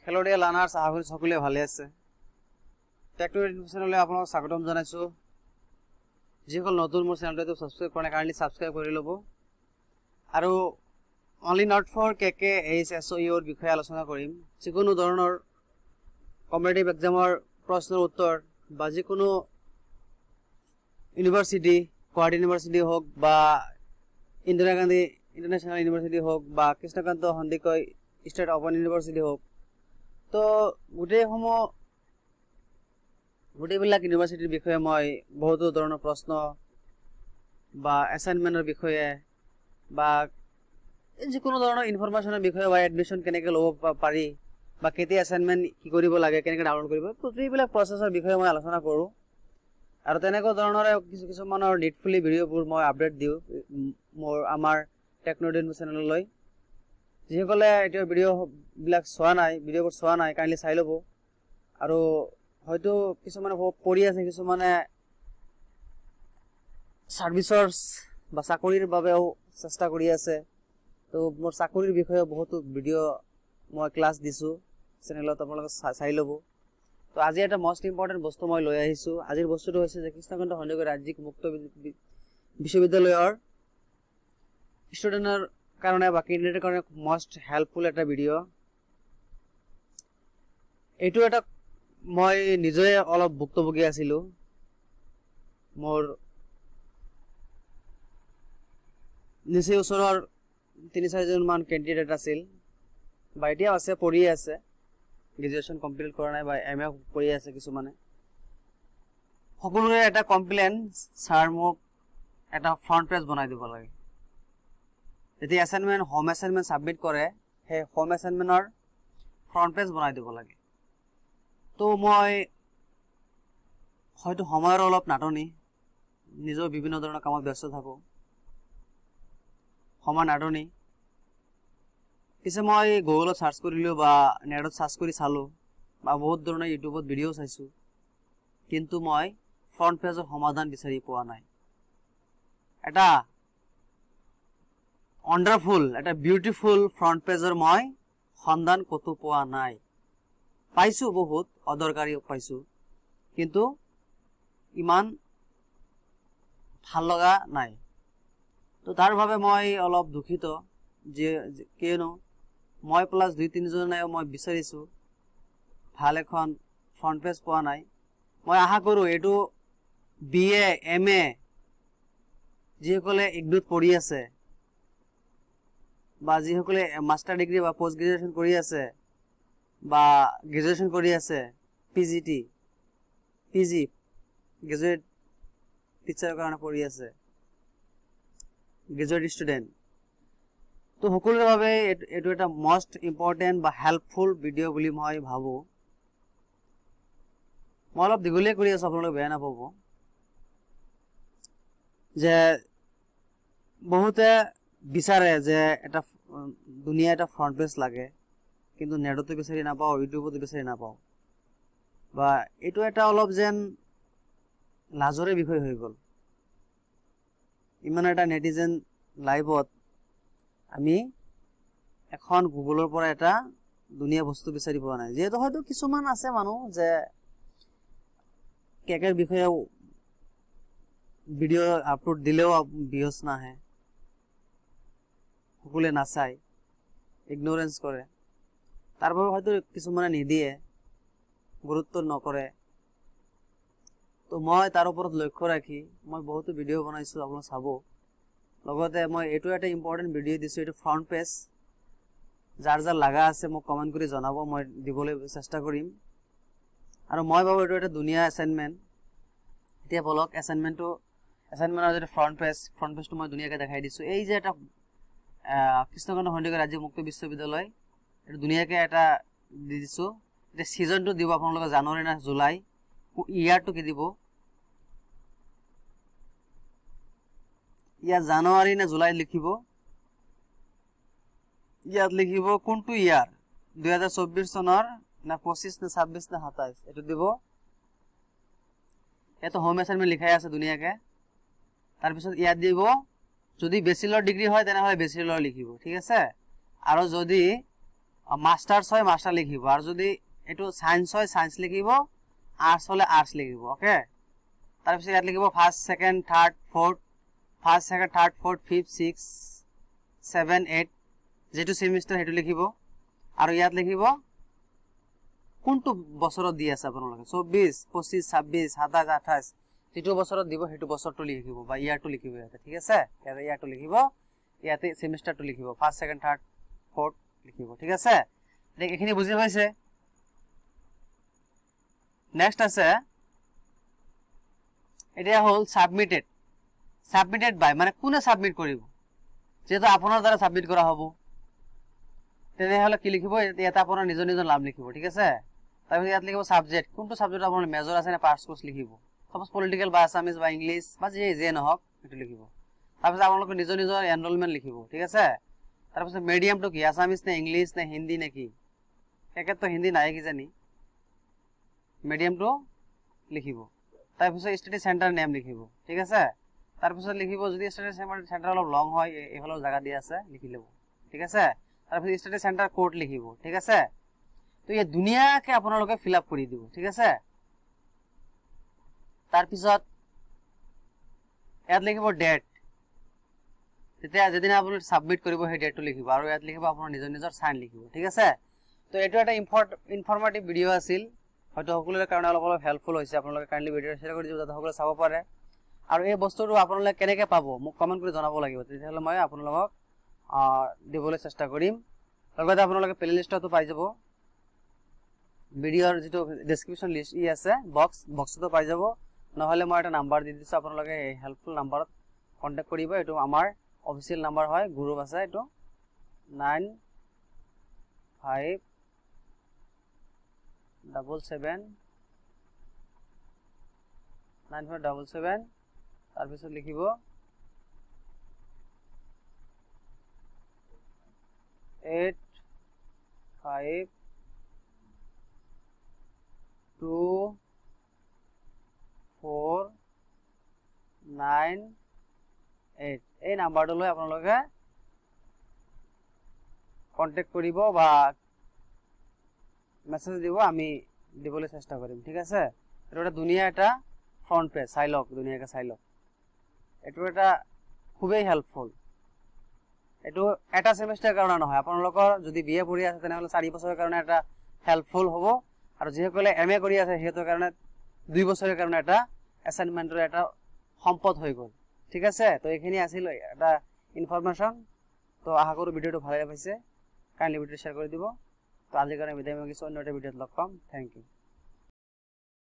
Hello dear learners, I will সকলে ভালে আছে টেকনোলজি চ্যানেলে আপোনাক স্বাগতম জনাইছো যিসকল নতুন মোৰ চেনেলটো সাবস্ক্ৰাইব কৰা নাই কাইন্ডলি সাবস্ক্ৰাইব কৰি লব আৰু only not for KK HSOE ৰ বিষয়ে আলোচনা কৰিম যিকোনো ধৰণৰ কম্পিটিটিভ এক্সামৰ প্ৰশ্নৰ উত্তৰ বা যিকোনো ইউনিভাৰ্সিটি গুৱাহাটী ইউনিভাৰ্সিটি হোক বা ইন্দিৰা গান্ধী ইন্টাৰনেশ্যনেল ইউনিভাৰ্সিটি হোক বা Krishnakanta Handique state open university হোক তো গোটেইবিলাক ইউনিভাৰ্সিটিৰ বিষয়ে মই বহুতো ধৰণৰ প্ৰশ্ন বা এছাইনমেন্টৰ বিষয়ে বা যিকোনো ধৰণৰ ইনফৰমেশনৰ বিষয়ে বা এডমিশন কেনেকৈ ল'ব পাৰি বা কেতিয়া এছাইনমেন্ট কি কৰিব লাগে কেনেকৈ ডাউনলোড কৰিব গোটেইবিলাক প্ৰচেছৰ বিষয়ে মই আলোচনা কৰো আৰু তেনেকৈ ধৰণৰ কিছুমানৰ নিটফুলি ভিডিঅ'বোৰ মই আপডেট দিও আমাৰ টেকনোলজি চেনেললৈ যিসকলে এতিয়া ভিডিঅ'বিলাক ভিডিঅ'বোৰ চোৱা নাই কাইন্ডলি চাই ল'ব আৰু হয়তো কিছুমানে পঢ়ি আছে কিছুমানে সাৰ্ভিসৰ বা চাকৰিৰ বাবেও চেষ্টা কৰি আছে তো মোৰ চাকৰিৰ বিষয়ে বহুতো ভিডিঅ' মই ক্লাছ দিছো চেনেলত আপোনালোকে চাই ল'ব তো আজি এটা মোস্ট ইম্পৰ্টেন্ট বস্তু মই লৈ আহিছো আজিৰ বস্তুটো হৈছে যে কৃষ্ণকান্ত সন্দিকৈ ৰাজ্যিক মুক্ত বিশ্ববিদ্যালয়ৰ ষ্টুডেন্টৰ কাৰণে বা ক্যান্ডিডেটৰ কাৰণে মোস্ট হেল্পফুল এটা ভিডিঅ' এইটো এটা মই নিজে অলপ ভুক্তভোগী আছিলো মোৰ নিচে ওচৰৰ 3-4 জন মান ক্যান্ডিডেট আছিল বা এতিয়া আছে পঢ়ি আছে গ্ৰেজুৱেচন কমপ্লিট কৰা নাই বা এমএ কৰি আছে কিছুমানে সকলোৰে এটা কমপ্লেইন স্যাৰ মোক এটা ফ্ৰন্ট পেজ বনাই দিব লাগে যদি অ্যাসাইনমেন্ট হোম অ্যাসাইনমেন্ট সাবমিট কৰে হে হোম অ্যাসাইনমেন্টৰ ফ্ৰন্ট পেজ বনাই দিব লাগে তো মই হয়তো সময়ৰ অলপ নাটনি নিজৰ বিভিন্ন ধৰণৰ কামত ব্যস্ত থাকো সময় নাটনি পিছে মই গুগলত সাৰ্চ কৰিলো বা নেটত সাৰ্চ কৰি চালো বা বহুত ধৰণৰ ইউটিউবত ভিডিঅ' চাইছো কিন্তু মই ফ্ৰন্ট পেজৰ সমাধান বিচাৰি পোৱা নাই এটা wonderful এটা বিউটিফুল ফ্ৰন্ট পেজৰ মই সন্ধান কতো পোৱা নাই পাইছো বহুত অদৰকাৰী পাইছো কিন্তু ইমান ভাল লগা নাই তো তাৰ বাবে মই অলপ দুখিত যে কিয়নো মই প্লাস 2-3 জনে মই বিচাৰিছো ভাল এখন ফ্ৰন্ট পেজ পোৱা নাই মই আশা কৰো এটো বিএ এমএ যিসকলে ইগনোট পঢ়ি আছে বা যিসকলে মাস্টাৰ ডিগ্ৰী বা পোষ্ট গ্ৰেজুৱেচন কৰি আছে বা গ্ৰেজুৱেচন কৰি আছে পিজি গ্ৰেজুৱেট টিচাৰৰ কাৰণে পঢ়ি আছে গ্ৰেজুৱেট ষ্টুডেন্ট তো সকলোৰে বাবে এটো এটা মোস্ট ইম্পৰ্টেন্ট বা হেল্পফুল ভিডিঅ' বুলি মই ভাবো মই অলপ দীঘলীয়া কৰি আছো আপোনালোকে বেয়া নাপাব যে বহুতে বিচাৰে যে এটা দুনিয়া এটা ফ্ৰন্ট পেজ লাগে কিন্তু নেটতো বিচাৰি নাপাও ইউটিউবতো বিচাৰি নাপাও বা এটো এটা অলপ যেন লাজৰে বিষয় হৈ গল ইমান এটা নেটিজেন লাইভত আমি এখন গুগলৰ পৰা এটা দুনিয়া বস্তু বিচাৰি পোৱা নাই যেহেতু হয়তো কিছুমান আছে মানুহ যে কেকেৰ বিষয়ে ভিডিঅ' আপলোড দিলেও ভিউজ নাহে সকলে নাচাই ইগনোৰেন্স কৰে তাৰ বাবে হয়তো কিছুমানে নিদিয়ে গুৰুত্ব নকৰে তো মই তাৰ ওপৰত লক্ষ্য ৰাখি মই বহুত ভিডিঅ' বনাইছো আপোনালোকে চাব লগতে মই এটো এটা ইম্পৰ্টেন্ট ভিডিঅ' দিছো এটো ফ্ৰন্ট পেজ যাৰ লাগা আছে মোক কমেন্ট কৰি জনাব মই দিবলৈ চেষ্টা কৰিম আৰু মই ভাবো এটো এটা দুনিয়া এছাইনমেন্ট এতিয়া বলক এছাইনমেন্টৰ যে ফ্ৰন্ট পেজটো মই দুনিয়াকে দেখাই দিছো এই যে এটা কৃষ্ণকান্ত সন্দিকৈ ৰাজ্যিক মুক্ত বিশ্ববিদ্যালয় এটা দুনিয়াকে এটা দি দিছো এটা সিজনটো দিব আপোনালোকে জানুৱাৰী না জুলাই ইয়াৰটো কি দিব ইয়া জানুৱাৰী না জুলাই লিখিব ইয়াত লিখিব কোনটো ইয়াৰ 2024 চনৰ না 25 না 26 না 27 এটো দিব এটো হোম অ্যাসাইনমেন্ট লিখাই আছে দুনিয়াকে তাৰ পিছত ইয়াত দিব যদি বেচেলৰ ডিগ্ৰী হয় তেনে হলে বেচেলৰ লিখিব ঠিক আছে আৰু যদি মাস্টার্স হয় মাস্টার লিখিব, আর যদি এটো সায়েন্স হয় সায়েন্স লিখিব, আর্টস হলে আর্টস লিখিব। ওকে, তাৰপিছত ইয়াত লিখিব first second third fourth, first second third fourth fifth six 7 8 যেটো সেমিস্টাৰ হেতু লিখিব। আৰু ইয়াত লিখিব কোনটো বছৰত দি আছে আপোনালোকে 24 25 26 27 28 যেটো বছৰত দিব হেতু বছৰটো লিখিব বা ইয়াৰটো লিখিব ইয়াতে। ঠিক আছে, ইয়াতে ইয়াৰটো লিখিব, ইয়াতে সেমিস্টারটো লিখিব, ফার্স্ট সেকেন্ড থার্ড ফোর্থ লিখিব। ঠিক আছে, এখিনি বুজি পাইছে? নেক্সট আছে এটা হল সাবমিটেড। সাবমিটেড বাই মানে কোনে সাবমিট কৰিব, যেহেতু আপোনাৰ দ্বাৰা সাবমিট কৰা হ'ব তেনেহলে কি লিখিব, ইয়াতে আপোনাৰ নিজৰ নিজৰ নাম লিখিব। ঠিক আছে, তাৰপিছত ইয়াত লিখিব সাবজেক্ট, কোনটো সাবজেক্ট আপোনাৰ মেজৰ আছে নে পাৰ্টস কোৰ্স লিখিব, সাপোজ পলিটিক্যাল বা আসামিজ বা ইংলিশ বা যে নহওক এটো লিখিব। তাৰপিছত আপোনালোকে নিজৰ নিজৰ এনৰোলমেন্ট লিখিব। ঠিক আছে, তাৰপিছত মিডিয়ামটো কি, আসামিজ নে ইংলিশ নে হিন্দী নে কি, একেতো হিন্দী নাই কিজানি, মিডিয়ামটো লিখিব। তাৰপিছত ষ্টাডি সেন্টাৰ নেম লিখিব। ঠিক আছে, তাৰপিছত লিখিব যদি ষ্টাডি সেন্টাৰ অলপ লং হয় এইফালৰ জায়গা দিয়া আছে লিখি লব। ঠিক আছে, তাৰপিছত ষ্টাডি সেন্টার কোড লিখিব। ঠিক আছে, তো এই ধুনীয়াকে আপোনালোকে ফিল আপ কৰি দিব। ঠিক আছে, তাৰপিছত ইয়াত লিখিব ডেট, তেতিয়া যেদিন আপুনি সাবমিট কৰিব সেই ডেটটো লিখিব, আৰু ইয়াত লিখিব আপোনাৰ নিজৰ নিজৰ সাইন লিখিব। ঠিক আছে, তো এটো এটা ইনফৰমেটিভ ভিডিও আছিল, হয়তো সকলোৰে কাৰণে অলপ অলপ হেল্পফুল হৈছে। আপোনালোকে কাইন্ডলি ভিডিওটো শেয়াৰ কৰি দিব যাতে সকলোৱে চাব পাৰে। আৰু এই বস্তুটো আপোনালোকে কেনেকৈ পাব মোক কমেন্ট কৰি জনাব লাগিব, তেতিয়াহ'লে মই আপোনালোকক দিবলৈ চেষ্টা কৰিম। লগতে আপোনালোকে প্লেলিষ্টটো পাই যাব, ভিডিওৰ যেটো ডেসক্ৰিপশন লিষ্ট আছে বক্সটো পাই যাব, নহলে মই এটা নাম্বাৰ দি দিছো, আপোনালোকে এই হেল্পফুল নাম্বাৰত কন্টাক্ট কৰিব। এটো আমাৰ অফিচিয়েল নাম্বাৰ হয়, গ্ৰুপ আছে, এটো 9577 তাৰপিছত লিখিব 852498 এই নাম্বাৰটো লৈ আপোনালোকে কন্টাক্ট কৰিব বা মেসেজ দিব, আমি দিবলৈ চেষ্টা কৰিম। ঠিক আছে, এটো এটা ধুনীয়া এটা ফ্রন্ট পেজ, চাইলক ধুনীয়াকৈ চাইলক, এটো এটা খুবেই হেল্পফুল। এটো এটা সেমিস্টাৰৰ কাৰণে নহয়, আপোনালোকৰ যদি বিএ পঢ়ি আছে তেনেহলে 4 বছৰৰ কাৰণে এটা হেল্পফুল হ'ব, আৰু যিসকলে এমএ কৰি আছে হেতৰ কাৰণে 2 বছৰৰ কাৰণে এটা অ্যাসাইনমেন্টৰ এটা সম্পদ হৈ গ'ল। ঠিক আছে, তো এইখিনি আছিল এটা ইনফরমেশন। তো আশা কৰো ভিডিওটো ভালে পাইছে, কাইন্ডলি ভিডিওটো শেয়াৰ কৰি দিব। তো আজিৰ কাৰণে বিদায় মাগিছো, অন্য এটা ভিডিওত লগ পাম। Thank U.